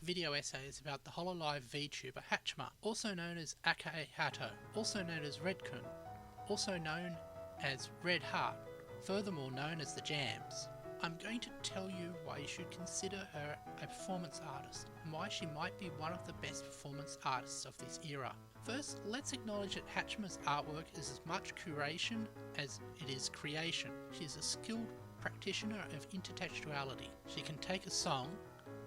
video essays about the Hololive VTuber Haachama, also known as AkaiHaato, also known as Redkun, also known as Red Heart, furthermore known as the Jams. I'm going to tell you why you should consider her a performance artist, and why she might be one of the best performance artists of this era. First, let's acknowledge that Haachama's artwork is as much curation as it is creation. She is a skilled practitioner of intertextuality. She can take a song,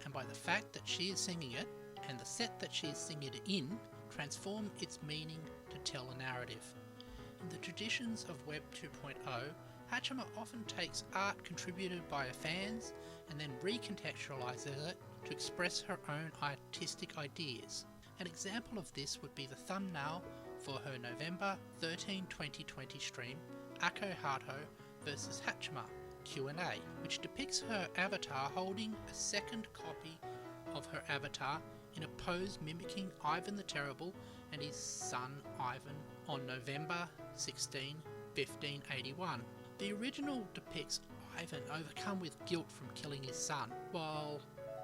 and by the fact that she is singing it, and the set that she is singing it in, transform its meaning to tell a narrative. In the traditions of Web 2.0, Haachama often takes art contributed by her fans and then recontextualizes it to express her own artistic ideas. An example of this would be the thumbnail for her November 13, 2020 stream, AkaiHaato vs Haachama Q&A, which depicts her avatar holding a second copy of her avatar in a pose mimicking Ivan the Terrible and his son Ivan on November 16, 1581. The original depicts Ivan overcome with guilt from killing his son, while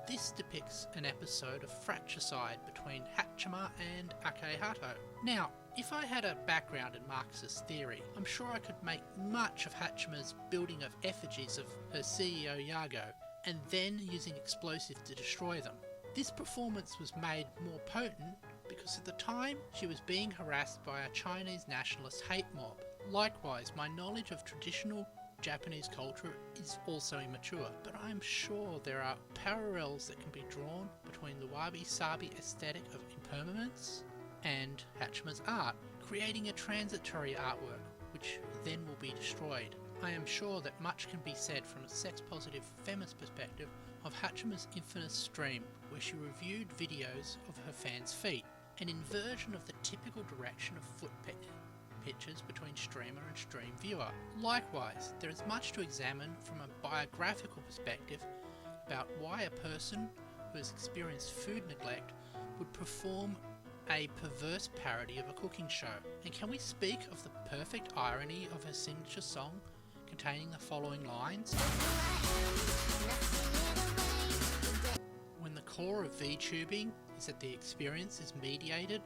this depicts an episode of fratricide between Haachama and AkaiHaato. Now, if I had a background in Marxist theory, I'm sure I could make much of Haachama's building of effigies of her CEO Yago, and then using explosives to destroy them. This performance was made more potent because at the time she was being harassed by a Chinese nationalist hate mob. Likewise, my knowledge of traditional Japanese culture is also immature, but I am sure there are parallels that can be drawn between the wabi-sabi aesthetic of impermanence and Haachama's art, creating a transitory artwork which then will be destroyed. I am sure that much can be said from a sex-positive feminist perspective of Haachama's infamous stream, where she reviewed videos of her fans' feet, an inversion of the typical direction of foot pictures between streamer and stream viewer. Likewise, there is much to examine from a biographical perspective about why a person who has experienced food neglect would perform a perverse parody of a cooking show. And can we speak of the perfect irony of her signature song containing the following lines? When the core of VTubing is that the experience is mediated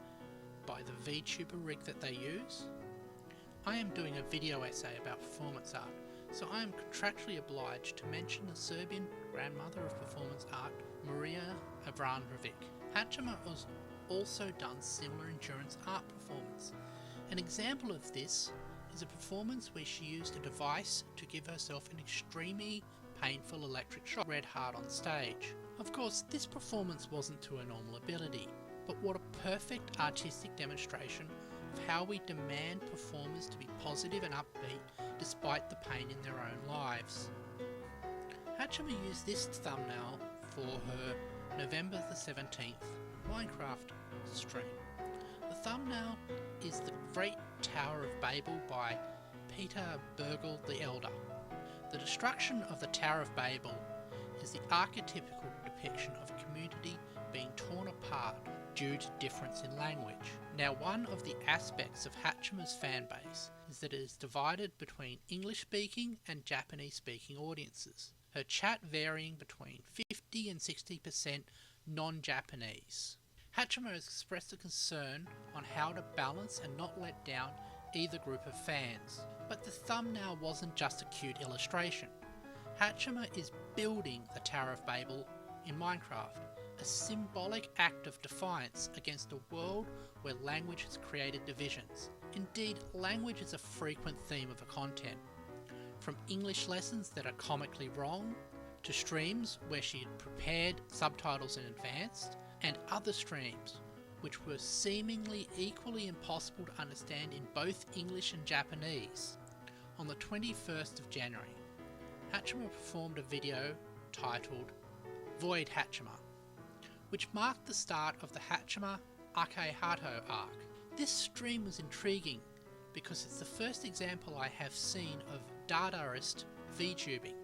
by the VTuber rig that they use. I am doing a video essay about performance art, so I am contractually obliged to mention the Serbian grandmother of performance art, Mariina Abramovic. Haachama has also done similar endurance art performance. An example of this is a performance where she used a device to give herself an extremely painful electric shock, red heart on stage. Of course, this performance wasn't to her normal ability, but what a perfect artistic demonstration of how we demand performers to be positive and upbeat despite the pain in their own lives. Haachama used this thumbnail for her November the 17th Minecraft stream. The thumbnail is the Great Tower of Babel by Peter Bergel the Elder. The destruction of the Tower of Babel is the archetypical depiction of a community being torn apart due to difference in language. Now, one of the aspects of Haachama's fanbase is that it is divided between English-speaking and Japanese-speaking audiences, her chat varying between 50 and 60% non-Japanese. Haachama has expressed a concern on how to balance and not let down either group of fans. But the thumbnail wasn't just a cute illustration. Haachama is building the Tower of Babel in Minecraft, a symbolic act of defiance against a world where language has created divisions. Indeed, language is a frequent theme of her content, from English lessons that are comically wrong, to streams where she had prepared subtitles in advance, and other streams which were seemingly equally impossible to understand in both English and Japanese. On the 21st of January, Haachama performed a video titled Void Haachama, which marked the start of the Haachama AkaiHaato arc. This stream was intriguing because it's the first example I have seen of Dadaist VTubing.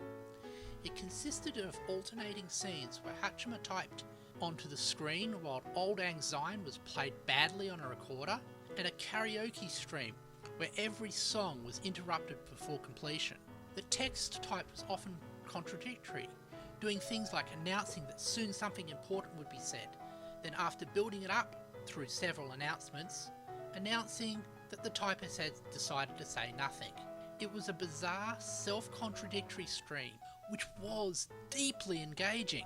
It consisted of alternating scenes where Haachama typed onto the screen while Old Lang Syne was played badly on a recorder, and a karaoke stream where every song was interrupted before completion. The text type was often contradictory, doing things like announcing that soon something important would be said, then after building it up through several announcements, announcing that the typist had decided to say nothing. It was a bizarre, self-contradictory stream, which was deeply engaging.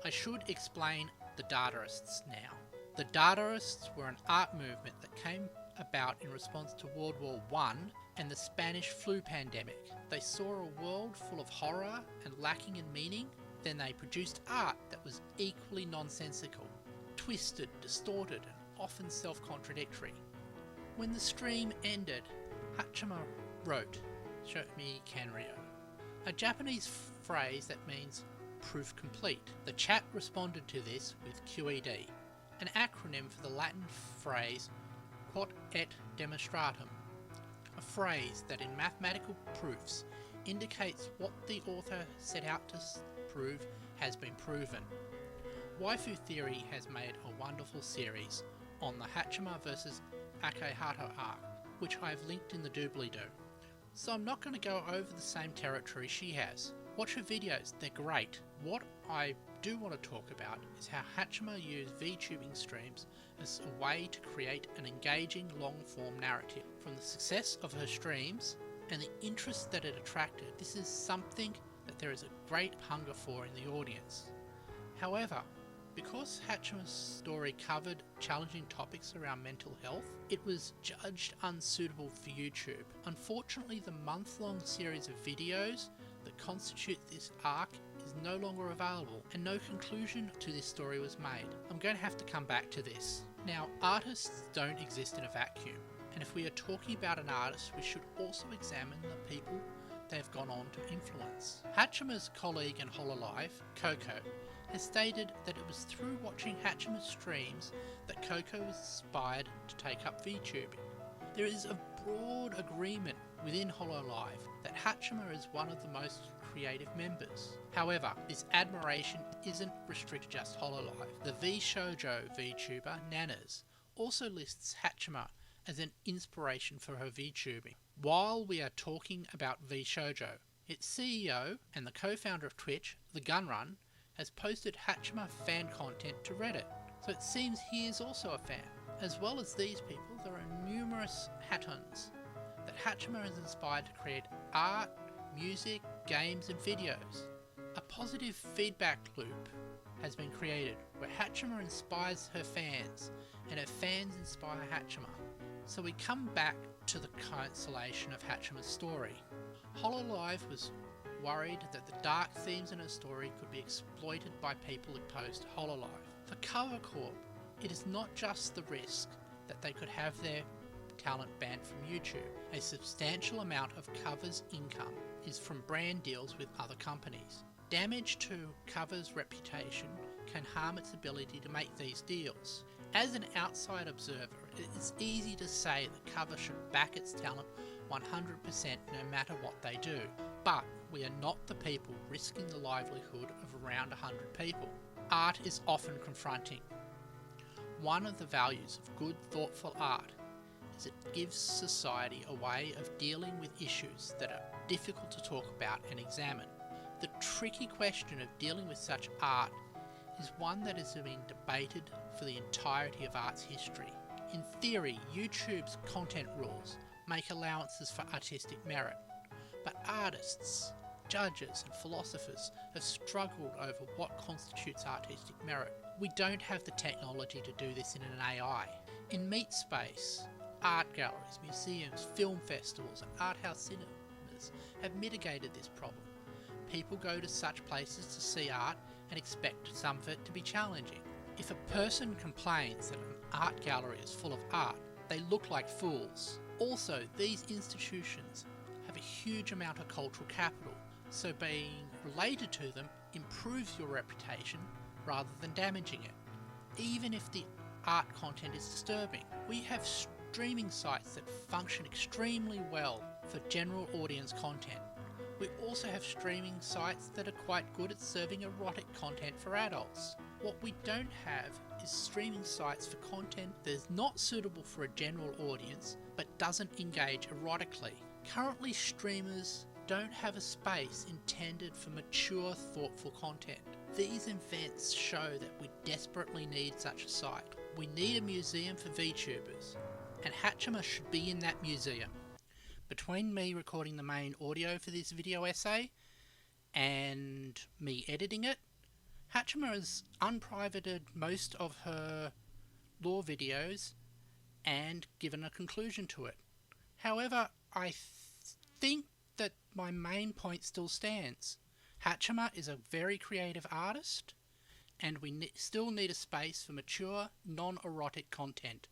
I should explain the Dadaists now. The Dadaists were an art movement that came about in response to World War I and the Spanish flu pandemic. They saw a world full of horror and lacking in meaning, then they produced art that was equally nonsensical, twisted, distorted, and often self-contradictory. When the stream ended, Haachama wrote, "Show me Kanryo," a Japanese phrase that means proof complete. The chat responded to this with QED, an acronym for the Latin phrase quod et demonstratum, a phrase that in mathematical proofs indicates what the author set out to prove has been proven. Waifu Theory has made a wonderful series on the Haachama vs AkaiHaato arc, which I have linked in the doobly-doo. So I'm not going to go over the same territory she has. Watch her videos, they're great. What I do want to talk about is how Haachama used VTubing streams as a way to create an engaging long-form narrative. From the success of her streams and the interest that it attracted, this is something that there is a great hunger for in the audience. However, because Haachama's story covered challenging topics around mental health, it was judged unsuitable for YouTube. Unfortunately, the month-long series of videos that constitute this arc is no longer available, and no conclusion to this story was made. I'm going to have to come back to this. Now, artists don't exist in a vacuum, and if we are talking about an artist, we should also examine the people they've gone on to influence. Haachama's colleague in Hololive, Coco, has stated that it was through watching Haachama's streams that Coco was inspired to take up VTubing. There is a broad agreement within Hololive that Haachama is one of the most creative members. However, this admiration isn't restricted to just Hololive. The V-Shoujo VTuber, Nanas, also lists Haachama as an inspiration for her VTubing. While we are talking about V-Shoujo, its CEO and the co-founder of Twitch, The Gunrun, has posted Haachama fan content to Reddit, so it seems he is also a fan. As well as these people, there are numerous Haatons that Haachama has inspired to create art, music, games and videos. A positive feedback loop has been created where Haachama inspires her fans and her fans inspire Haachama. So we come back to the constellation of Haachama's story. Hololive was worried that the dark themes in her story could be exploited by people opposed to Hololive. For Cover Corp, it is not just the risk that they could have their talent banned from YouTube. A substantial amount of Cover's income is from brand deals with other companies. Damage to Cover's reputation can harm its ability to make these deals. As an outside observer, it is easy to say that Cover should back its talent 100% no matter what they do. But we are not the people risking the livelihood of around 100 people. Art is often confronting. One of the values of good, thoughtful art is it gives society a way of dealing with issues that are difficult to talk about and examine. The tricky question of dealing with such art is one that has been debated for the entirety of art's history. In theory, YouTube's content rules make allowances for artistic merit, but artists, judges and philosophers have struggled over what constitutes artistic merit. We don't have the technology to do this in an AI. In Meat Space, art galleries, museums, film festivals and art house cinemas have mitigated this problem. People go to such places to see art and expect some of it to be challenging. If a person complains that an art gallery is full of art, they look like fools. Also, these institutions have a huge amount of cultural capital, so being related to them improves your reputation rather than damaging it. Even if the art content is disturbing, we have streaming sites that function extremely well for general audience content. We also have streaming sites that are quite good at serving erotic content for adults. What we don't have is streaming sites for content that is not suitable for a general audience but doesn't engage erotically. Currently, streamers don't have a space intended for mature, thoughtful content. These events show that we desperately need such a site. We need a museum for VTubers, and Haachama should be in that museum. Between me recording the main audio for this video essay and me editing it, Haachama has unprivated most of her lore videos and given a conclusion to it. However, I think that my main point still stands. Haachama is a very creative artist, and we still need a space for mature, non-erotic content.